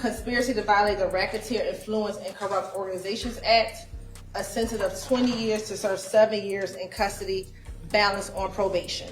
conspiracy to violate the Racketeer Influence and Corrupt Organizations Act, a sentence of 20 years to serve 7 years in custody, balanced on probation.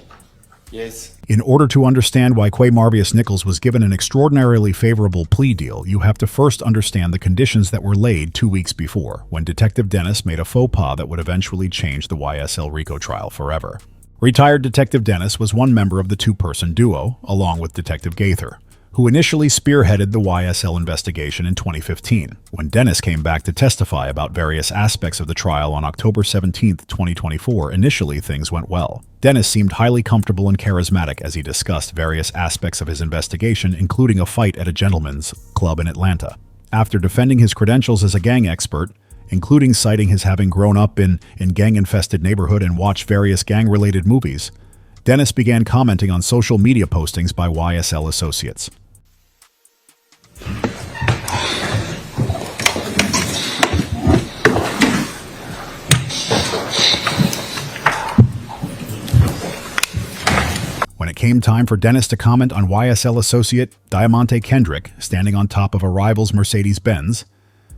Yes. In order to understand why Quamarvius Nichols was given an extraordinarily favorable plea deal, you have to first understand the conditions that were laid 2 weeks before, when Detective Dennis made a faux pas that would eventually change the YSL RICO trial forever. Retired Detective Dennis was one member of the two-person duo, along with Detective Gaither, who initially spearheaded the YSL investigation in 2015. When Dennis came back to testify about various aspects of the trial on October 17, 2024, initially things went well. Dennis seemed highly comfortable and charismatic as he discussed various aspects of his investigation, including a fight at a gentleman's club in Atlanta. After defending his credentials as a gang expert, including citing his having grown up in gang-infested neighborhood and watched various gang-related movies, Dennis began commenting on social media postings by YSL associates. When it came time for Dennis to comment on YSL associate Diamante Kendrick standing on top of a rival's Mercedes-Benz,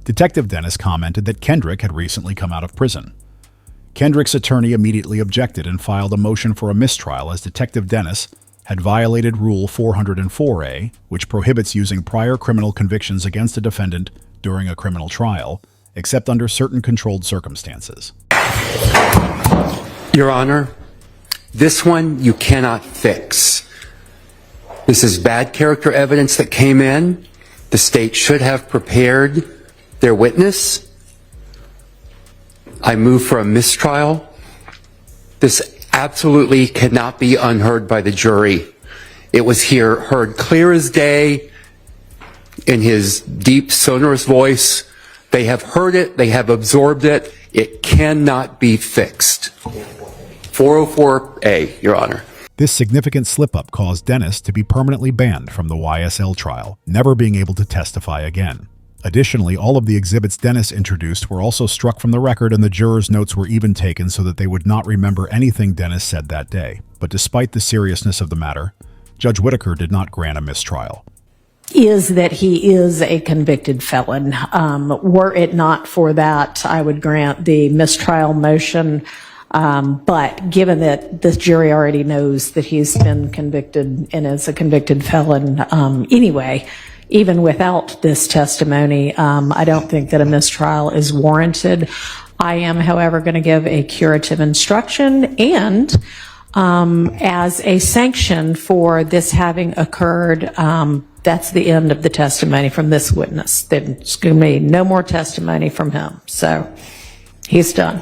Detective Dennis commented that Kendrick had recently come out of prison. Kendrick's attorney immediately objected and filed a motion for a mistrial as Detective Dennis had violated Rule 404A, which prohibits using prior criminal convictions against a defendant during a criminal trial, except under certain controlled circumstances. Your Honor, this one you cannot fix. This is bad character evidence that came in. The state should have prepared their witness. I move for a mistrial. This absolutely cannot be unheard by the jury. It was heard clear as day in his deep, sonorous voice. They have heard it. They have absorbed it. It cannot be fixed. 404A, Your Honor. This significant slip-up caused Dennis to be permanently banned from the YSL trial, never being able to testify again. Additionally, all of the exhibits Dennis introduced were also struck from the record, and the jurors' notes were even taken so that they would not remember anything Dennis said that day. But despite the seriousness of the matter, Judge Whitaker did not grant a mistrial. Is that he is a convicted felon. Were it not for that, I would grant the mistrial motion. But given that this jury already knows that he's been convicted and is a convicted felon anyway, even without this testimony, I don't think that a mistrial is warranted. I am, however, going to give a curative instruction and as a sanction for this having occurred, that's the end of the testimony from this witness. There's going to be no more testimony from him. So he's done.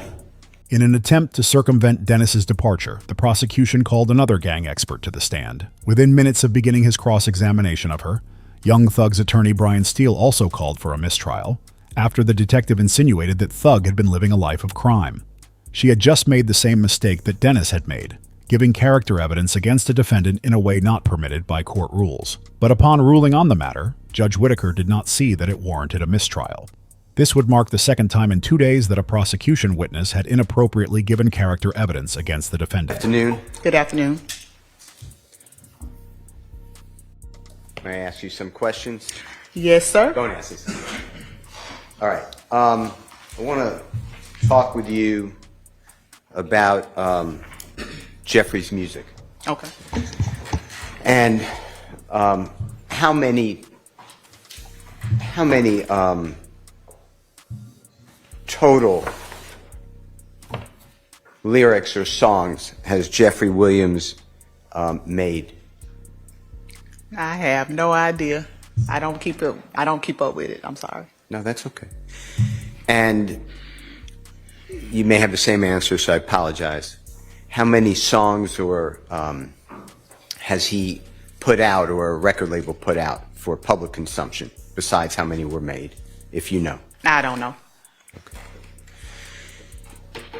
In an attempt to circumvent Dennis's departure, the prosecution called another gang expert to the stand. Within minutes of beginning his cross-examination of her, Young Thug's attorney Brian Steele also called for a mistrial, after the detective insinuated that Thug had been living a life of crime. She had just made the same mistake that Dennis had made, giving character evidence against a defendant in a way not permitted by court rules. But upon ruling on the matter, Judge Whitaker did not see that it warranted a mistrial. This would mark the second time in 2 days that a prosecution witness had inappropriately given character evidence against the defendant. Afternoon. Good afternoon. May I ask you some questions? Yes, sir. Don't ask this. All right. I want to talk with you about Jeffrey's music. Okay. And how many total lyrics or songs has Jeffrey Williams made? I have no idea. I don't keep up with it. I'm sorry. No, that's okay. And you may have the same answer, so I apologize. How many songs or has he put out, or a record label put out for public consumption, besides how many were made, if you know? I don't know. Okay.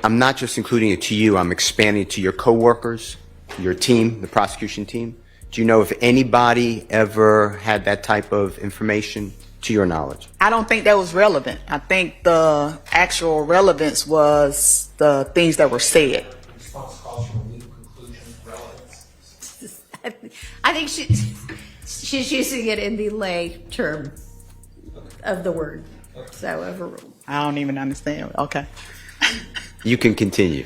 I'm not just including it to you, I'm expanding it to your coworkers, your team, the prosecution team. Do you know if anybody ever had that type of information to your knowledge? I don't think that was relevant. I think the actual relevance was the things that were said. Response calls for legal conclusion relevance. I think she's using it in the lay term. of the word. So overruled. I don't even understand. Okay. You can continue.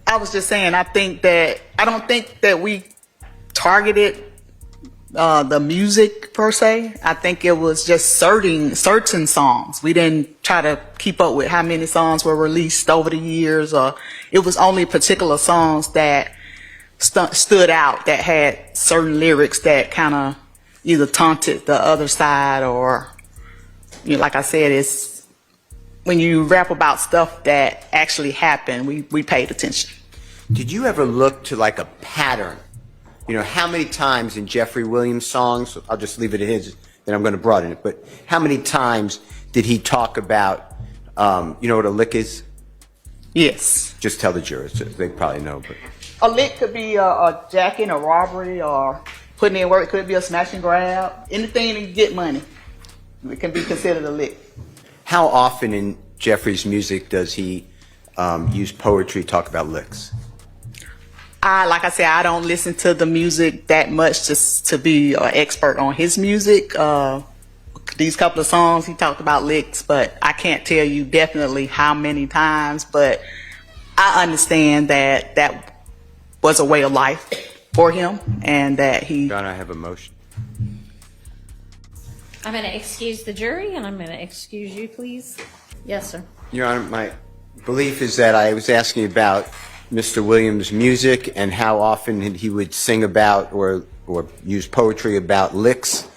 I was just saying, I don't think that we targeted the music per se. I think it was just certain songs. We didn't try to keep up with how many songs were released over the years, or it was only particular songs that stood out that had certain lyrics that kind of either taunted the other side, or, you know, like I said, it's when you rap about stuff that actually happened, we paid attention. Did you ever look to like a pattern? You know, how many times in Jeffrey Williams' songs, I'll just leave it at his, then I'm going to broaden it, but how many times did he talk about, you know what a lick is? Yes. Just tell the jurors, they probably know. But A lick could be a jacking, a robbery, or putting in work. It could be a smash and grab. Anything to get money. It can be considered a lick. how often in Jeffrey's music does he use poetry, talk about licks? Like I said, I don't listen to the music that much just to be an expert on his music. These couple of songs, he talked about licks, but I can't tell you definitely how many times, but I understand that that was a way of life for him, and that he... John, I have a motion. I'm going to excuse the jury, and I'm going to excuse you, please. Yes, sir. Your Honor, my belief is that I was asking about Mr. Williams' music and how often he would sing about or use poetry about licks,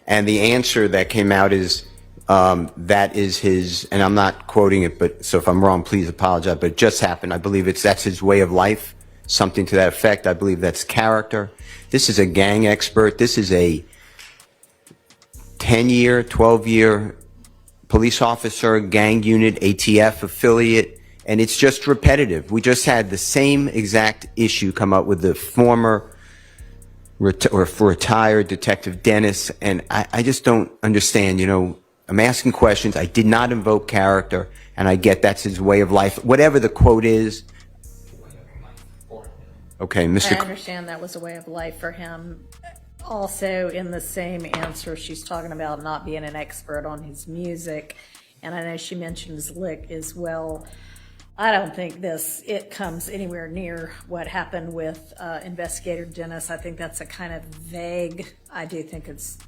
and the answer that came out is that is his, and I'm not quoting it, but so if I'm wrong, please apologize, but it just happened. I believe that's his way of life, something to that effect. I believe that's character. This is a gang expert. This is a 10-year, 12-year police officer, gang unit, ATF affiliate, and it's just repetitive. We just had the same exact issue come up with the former retired Detective Dennis, and I just don't understand. You know, I'm asking questions. I did not invoke character, and I get that's his way of life. Whatever the quote is. Okay, Mr. I understand that was a way of life for him. Also, in the same answer, she's talking about not being an expert on his music, and I know she mentions lick as well. I don't think it comes anywhere near what happened with Investigator Dennis. I think that's a kind of vague, I do think it's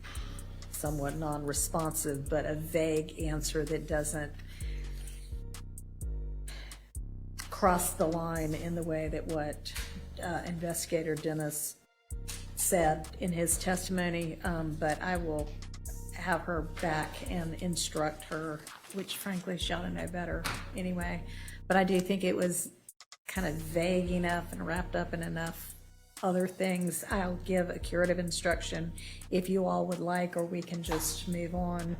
somewhat non-responsive, but a vague answer that doesn't cross the line in the way that what Investigator Dennis said in his testimony, but I will have her back and instruct her, which frankly she ought to know better anyway. But I do think it was kind of vague enough and wrapped up in enough other things. I'll give a curative instruction if you all would like, or we can just move on,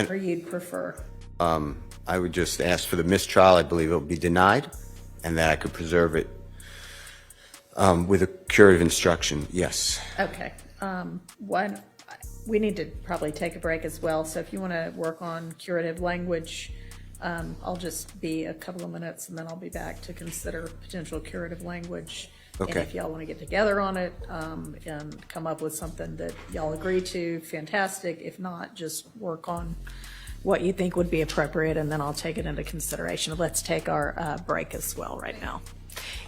or you'd prefer. I would just ask for the mistrial. I believe it will be denied, and that I could preserve it with a curative instruction. Yes. Okay. We need to probably take a break as well. So if you want to work on curative language, I'll just be a couple of minutes, and then I'll be back to consider potential curative language. Okay. And if y'all want to get together on it and come up with something that y'all agree to, fantastic. If not, just work on what you think would be appropriate, and then I'll take it into consideration. Let's take our break as well right now.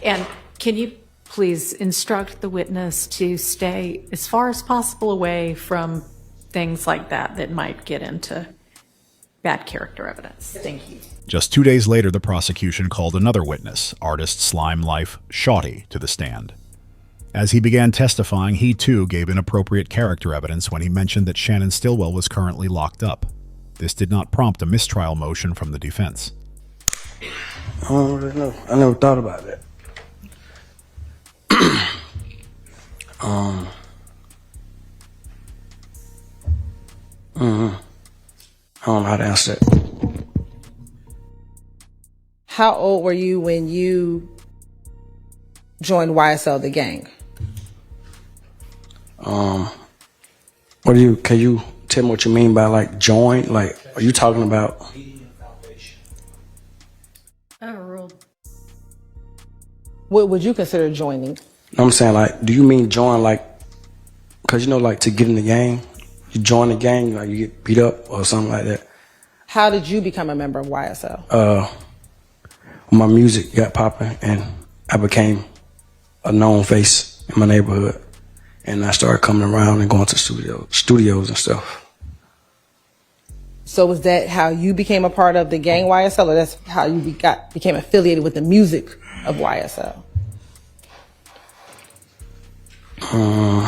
And can you please instruct the witness to stay as far as possible away from things like that might get into bad character evidence. Thank you. Just 2 days later, the prosecution called another witness, artist Slime Life Shawty, to the stand. As he began testifying, he too gave inappropriate character evidence when he mentioned that Shannon Stillwell was currently locked up. This did not prompt a mistrial motion from the defense. I don't really know. I never thought about that. I don't know how to answer that. How old were you when you joined YSL, the gang? Can you tell me what you mean by like join? Like, are you talking about? Overruled. What would you consider joining? I'm saying, like, do you mean join like, cause you know, like to get in the gang? you join the gang, like you get beat up or something like that. How did you become a member of YSL? My music got popping and I became a known face in my neighborhood. And I started coming around and going to studios and stuff. So was that how you became a part of the gang YSL, or that's how you became affiliated with the music of YSL? I'm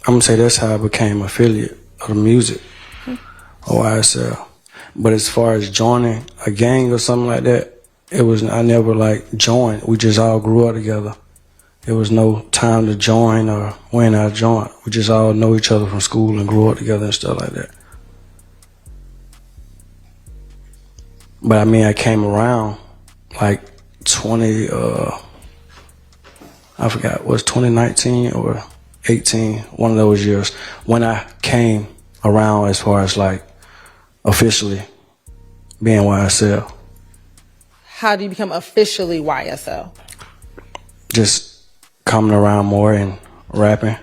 gonna say that's how I became affiliate of the music of YSL. But as far as joining a gang or something like that, I never like joined. We just all grew up together. There was no time to join or when I joined. We just all know each other from school and grew up together and stuff like that. But I mean, I came around like I forgot, was 2019 or 18, one of those years, when I came around as far as like officially being YSL. How do you become officially YSL? Just coming around more and rapping.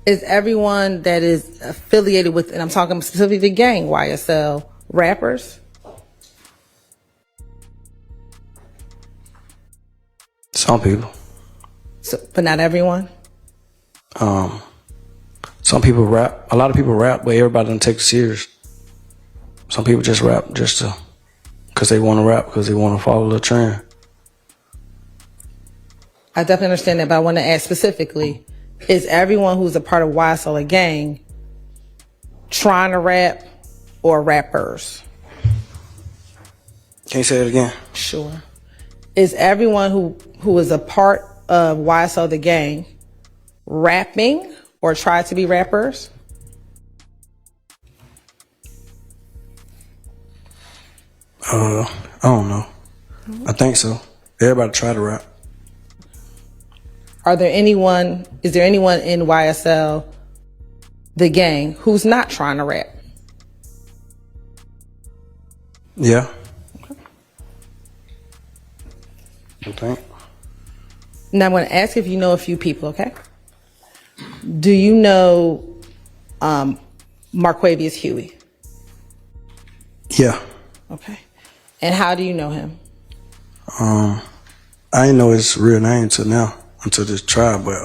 Is everyone that is affiliated with, and I'm talking specifically the gang YSL, rappers? Some people. So, but not everyone? Some people rap. A lot of people rap, but everybody doesn't take it serious. Some people just rap because they want to rap, because they want to follow the trend. I definitely understand that, but I want to ask specifically, is everyone who's a part of YSL a gang trying to rap or rappers? Can you say it again? Sure. Is everyone who is a part of YSL the gang rapping or try to be rappers? I don't know. I think so. Everybody try to rap. Is there anyone in YSL, the gang, who's not trying to rap? Yeah. I think. Now I'm going to ask if you know a few people, okay? Do you know Marquavius Huey? Yeah. Okay. And how do you know him? I didn't know his real name until this trial, but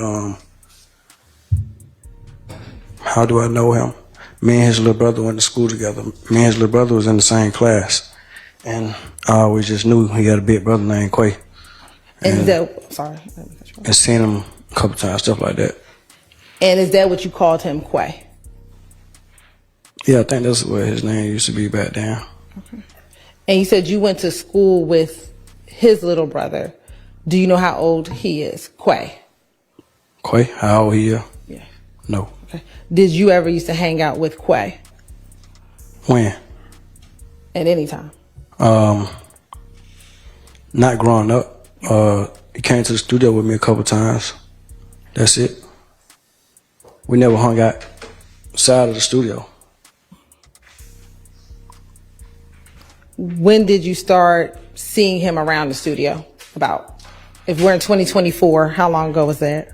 how do I know him? Me and his little brother went to school together. Me and his little brother was in the same class. And I always just knew he had a big brother named Quay. And seen him a couple times, stuff like that. And is that what you called him, Quay? Yeah, I think that's what his name used to be back then. Okay. And you said you went to school with his little brother. Do you know how old he is, Quay? Quay? How old he is? Yeah. No. Okay. Did you ever used to hang out with Quay? When? At any time? Not growing up. He came to the studio with me a couple times. That's it. We never hung out outside of the studio. When did you start seeing him around the studio? About, if we're in 2024, how long ago was that?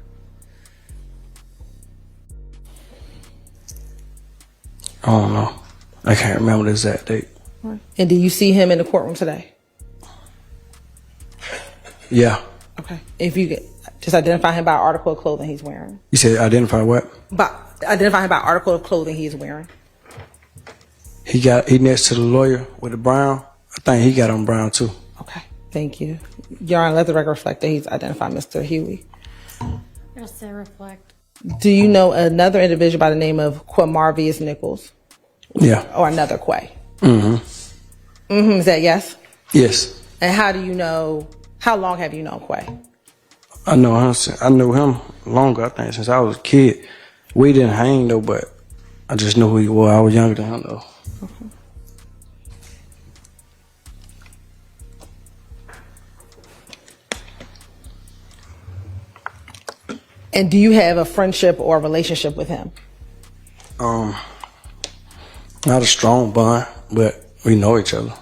I don't know. I can't remember the exact date. And do you see him in the courtroom today? Yeah. Okay. If you could just identify him by article of clothing he's wearing. You said identify what? Identify him by article of clothing he's wearing. He next to the lawyer with the brown. I think he got on brown too. Okay. Thank you. Your Honor, let the record reflect that he's identified Mr. Huey. Yes, they reflect. Do you know another individual by the name of Quamarvius Nichols? Yeah. Or another Quay? Mm-hmm. Is that yes? Yes. And how long have you known Quay? I knew him longer, I think, since I was a kid. We didn't hang though, but I just knew who he was. I was younger than him though. Okay. And do you have a friendship or a relationship with him? Not a strong bond, but we know each other.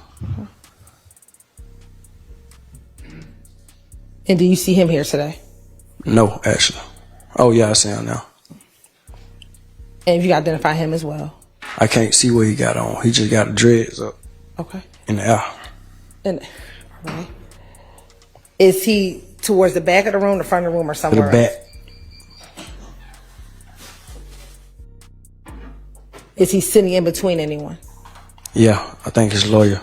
And do you see him here today? No, actually. Oh, yeah, I see him now. And you identify him as well. I can't see what he got on. He just got the dreads up Okay. in the air. And all right. Is he towards the back of the room, the front of the room, or To the somewhere back. else? Is he sitting in between anyone? Yeah, I think his lawyer.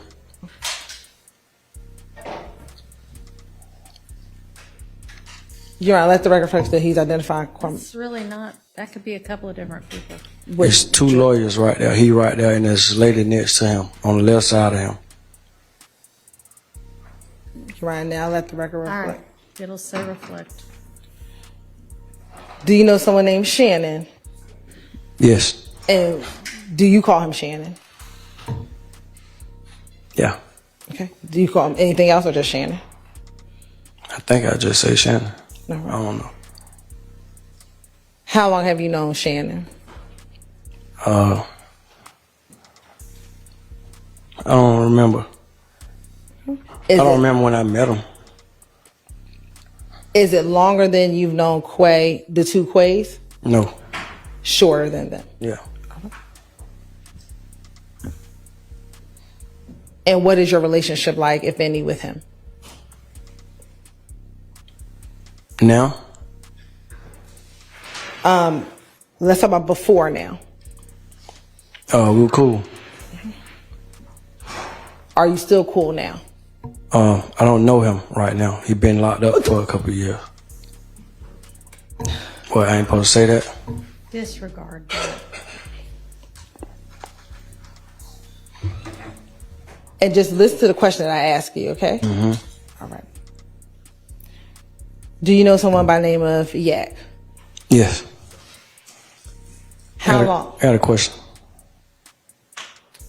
Your Honor, let the record reflect that he's identifying Kwame. It's really not, that could be a couple of different people. There's two lawyers right there. He right there, and there's a lady next to him on the left side of him. Your Honor, now let the record All reflect. right, it'll say reflect. Do you know someone named Shannon? Yes. And do you call him Shannon? Yeah. Okay. Do you call him anything else or just Shannon? I think I just say Shannon. All right. I don't know. How long have you known Shannon? I don't remember. I don't remember when I met him. Is it longer than you've known Quay, the two Quays? No. Shorter than them. Yeah. And what is your relationship like, if any, with him? Now? Let's talk about before now. We were cool. Are you still cool now? I don't know him right now. He been locked up for a couple of years. What, I ain't supposed to say that? Disregard that. And just listen to the question that I ask you, okay? Mm-hmm. All right. Do you know someone by the name of Yak? Yes. How long? I got a question.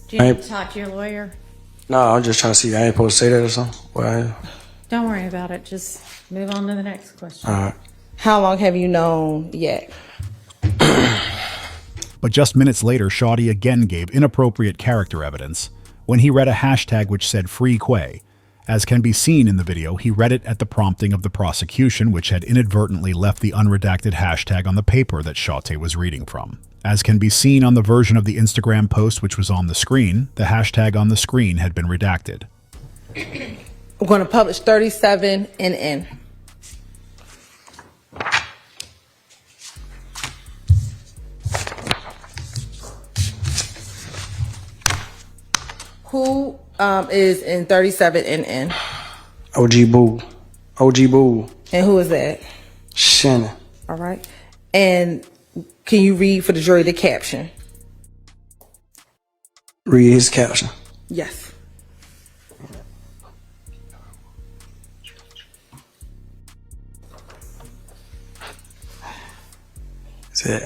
Do you need to talk to your lawyer? No, I'm just trying to see. I ain't supposed to say that or something. Well, Don't worry about it. Just move on to the next question. all right. How long have you known Yak? But just minutes later, Shawty again gave inappropriate character evidence when he read a hashtag which said Free Quay. As can be seen in the video, he read it at the prompting of the prosecution, which had inadvertently left the unredacted hashtag on the paper that Shawty was reading from. As can be seen on the version of the Instagram post which was on the screen, the hashtag on the screen had been redacted. I'm going to publish 37 NN. Who is in 37 NN? OG Boo. OG Boo. And who is that? Shannon. All right. And can you read for the jury the caption? Read his caption. Yes. Said,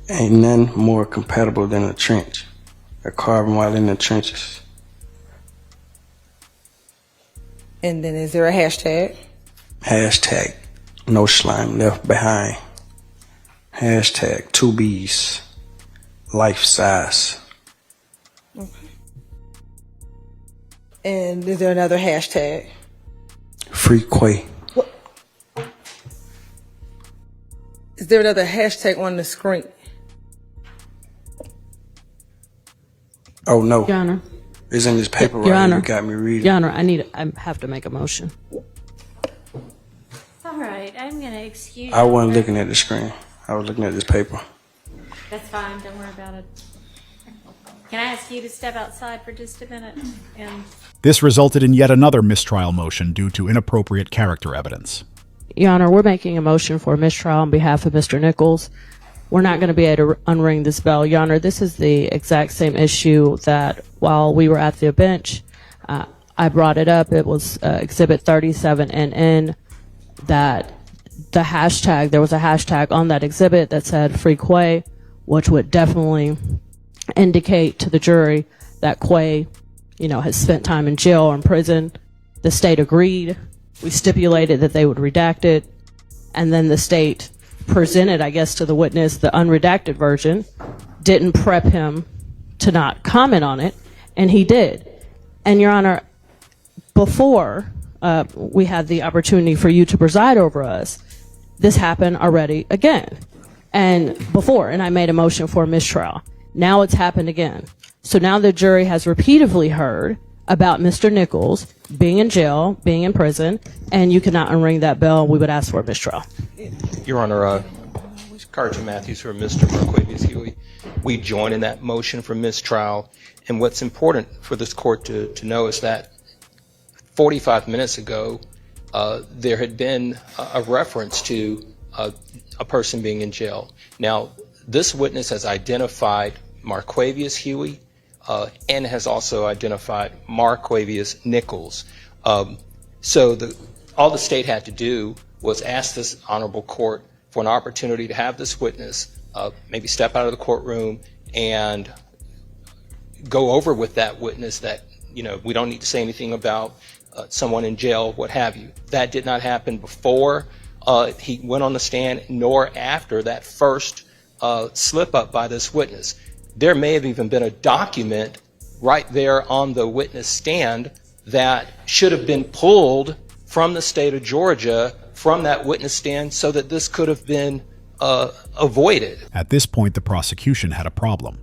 ain't nothing more compatible than a trench. A carbon while in the trenches. And then is there a hashtag? Hashtag no slime left behind. Hashtag 2Bs. Life size. And is there another hashtag? Free Quay. Is there another hashtag on the screen? Oh no. Your Honor. It's in this paper Your right Honor. here. You got me reading. Your Honor, I have to make a motion. All right, I'm going to excuse I you. wasn't looking at the screen. I was looking at this paper. That's fine. Don't worry about it. Can I ask you to step outside for just a minute? And This resulted in yet another mistrial motion due to inappropriate character evidence. Your Honor, we're making a motion for mistrial on behalf of Mr. Nichols. We're not going to be able to unring this bell. Your Honor, this is the exact same issue that while we were at the bench, I brought it up. It was Exhibit 37NN that the hashtag, there was a hashtag on that exhibit that said Free Quay, which would definitely indicate to the jury that Quay, has spent time in jail or in prison. The state agreed. We stipulated that they would redact it. And then the state presented, I guess, to the witness the unredacted version, didn't prep him to not comment on it, and he did. And Your Honor, before we had the opportunity for you to preside over us, this happened already again. And before, and I made a motion for a mistrial. Now it's happened again. So now the jury has repeatedly heard about Mr. Nichols being in jail, being in prison, and you cannot unring that bell. We would ask for a mistrial. Your Honor, Carter Matthews for Mr. Marquavius Huey. We join in that motion for mistrial. And what's important for this court to know is that 45 minutes ago, there had been a reference to a person being in jail. Now, this witness has identified Marquavius Huey and has also identified Marquavius Nichols. So all the state had to do was ask this honorable court for an opportunity to have this witness maybe step out of the courtroom and go over with that witness that, we don't need to say anything about someone in jail, what have you. That did not happen before he went on the stand, nor after that first slip up by this witness. There may have even been a document right there on the witness stand that should have been pulled from the state of Georgia from that witness stand so that this could have been avoided. At this point, the prosecution had a problem.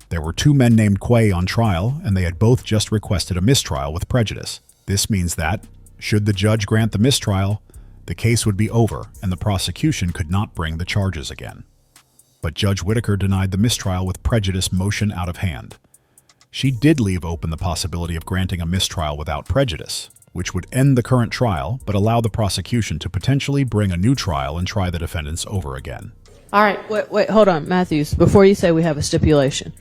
There were two men named Quay on trial, and they had both just requested a mistrial with prejudice. This means that, should the judge grant the mistrial, the case would be over and the prosecution could not bring the charges again. But Judge Whitaker denied the mistrial with prejudice motion out of hand. She did leave open the possibility of granting a mistrial without prejudice, which would end the current trial but allow the prosecution to potentially bring a new trial and try the defendants over again. All right, wait, hold on, Matthews. Before you say we have a stipulation,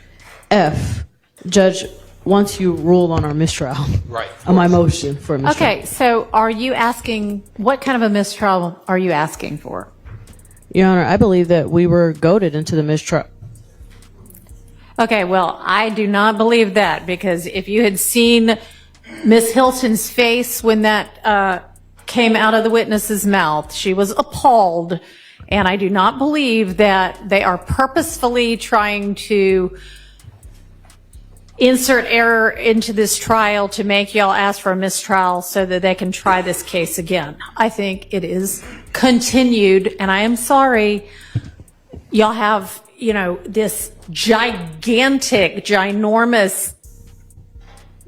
F, Judge, once you ruled on our mistrial, Right. on my motion for a mistrial. Okay, so are you asking, what kind of a mistrial are you asking for? Your Honor, I believe that we were goaded into the mistrial. Okay, well, I do not believe that, because if you had seen Ms. Hilton's face when that came out of the witness's mouth, she was appalled, and I do not believe that they are purposefully trying to insert error into this trial to make y'all ask for a mistrial so that they can try this case again. I think it is continued, and I am sorry, y'all have, this gigantic, ginormous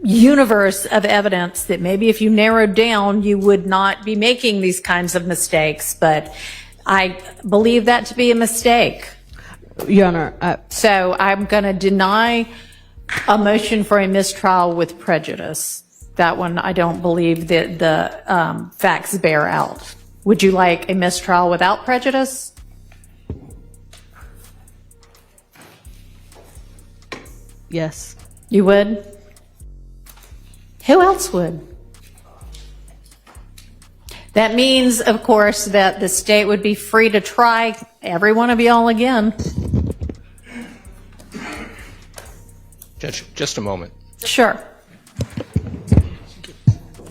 universe of evidence that maybe if you narrowed down, you would not be making these kinds of mistakes, but I believe that to be a mistake. Your Honor, So I'm going to deny a motion for a mistrial with prejudice. That one, I don't believe that the facts bear out. Would you like a mistrial without prejudice? yes. You would? Who else would? That means, of course, that the state would be free to try every one of y'all again. Judge, just a moment. Sure.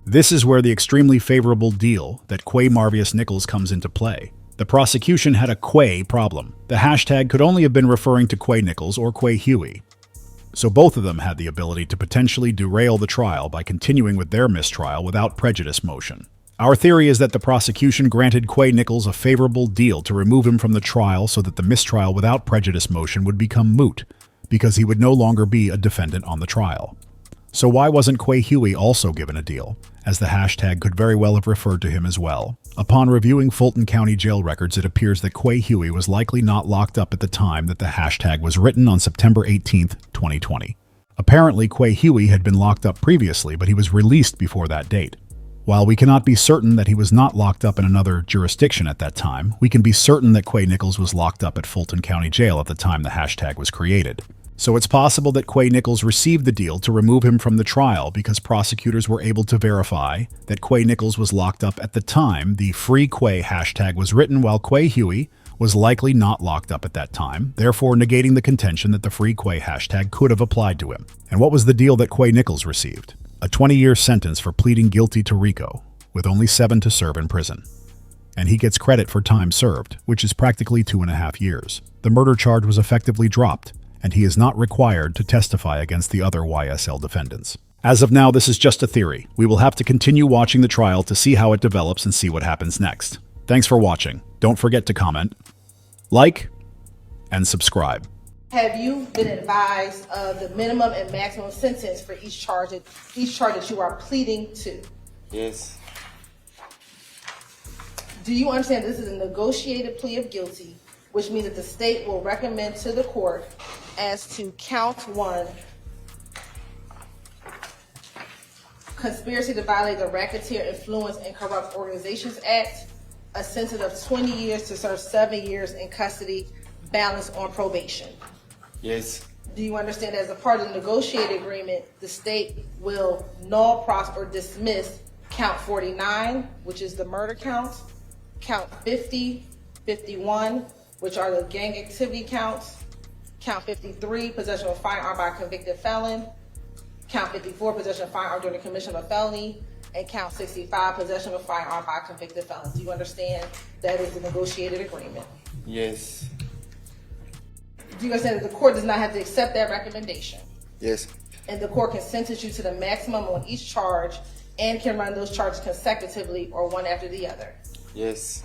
This is where the extremely favorable deal that Quay Marvius Nichols comes into play. The prosecution had a Quay problem. The hashtag could only have been referring to Quay Nichols or Quay Huey. So both of them had the ability to potentially derail the trial by continuing with their mistrial without prejudice motion. Our theory is that the prosecution granted Quay Nichols a favorable deal to remove him from the trial so that the mistrial without prejudice motion would become moot, because he would no longer be a defendant on the trial. So why wasn't Quay Huey also given a deal, as the hashtag could very well have referred to him as well? Upon reviewing Fulton County jail records, it appears that Quay Huey was likely not locked up at the time that the hashtag was written on September 18th, 2020. Apparently, Quay Huey had been locked up previously, but he was released before that date. While we cannot be certain that he was not locked up in another jurisdiction at that time, we can be certain that Quay Nichols was locked up at Fulton County Jail at the time the hashtag was created. So it's possible that Quay Nichols received the deal to remove him from the trial because prosecutors were able to verify that Quay Nichols was locked up at the time the Free Quay hashtag was written, while Quay Huey was likely not locked up at that time, therefore negating the contention that the Free Quay hashtag could have applied to him. And what was the deal that Quay Nichols received? A 20-year sentence for pleading guilty to RICO, with only 7 to serve in prison. And he gets credit for time served, which is practically 2.5 years. The murder charge was effectively dropped, and he is not required to testify against the other YSL defendants. As of now, this is just a theory. We will have to continue watching the trial to see how it develops and see what happens next. Thanks for watching. Don't forget to comment, like, and subscribe. Have you been advised of the minimum and maximum sentence for each charge that you are pleading to? Yes. Do you understand this is a negotiated plea of guilty, which means that the state will recommend to the court as to count 1, conspiracy to violate the Racketeer Influence and Corrupt Organizations Act, a sentence of 20 years to serve 7 years in custody, balanced on probation? Yes. Do you understand that as a part of the negotiated agreement, the state will null, pros, or dismiss count 49, which is the murder count, count 50, 51, which are the gang activity counts, count 53, possession of a firearm by a convicted felon, count 54, possession of a firearm during the commission of a felony, and count 65, possession of a firearm by a convicted felon? Do you understand that is the negotiated agreement? Yes. Do you understand that the court does not have to accept that recommendation? Yes. And the court can sentence you to the maximum on each charge and can run those charges consecutively or one after the other? Yes.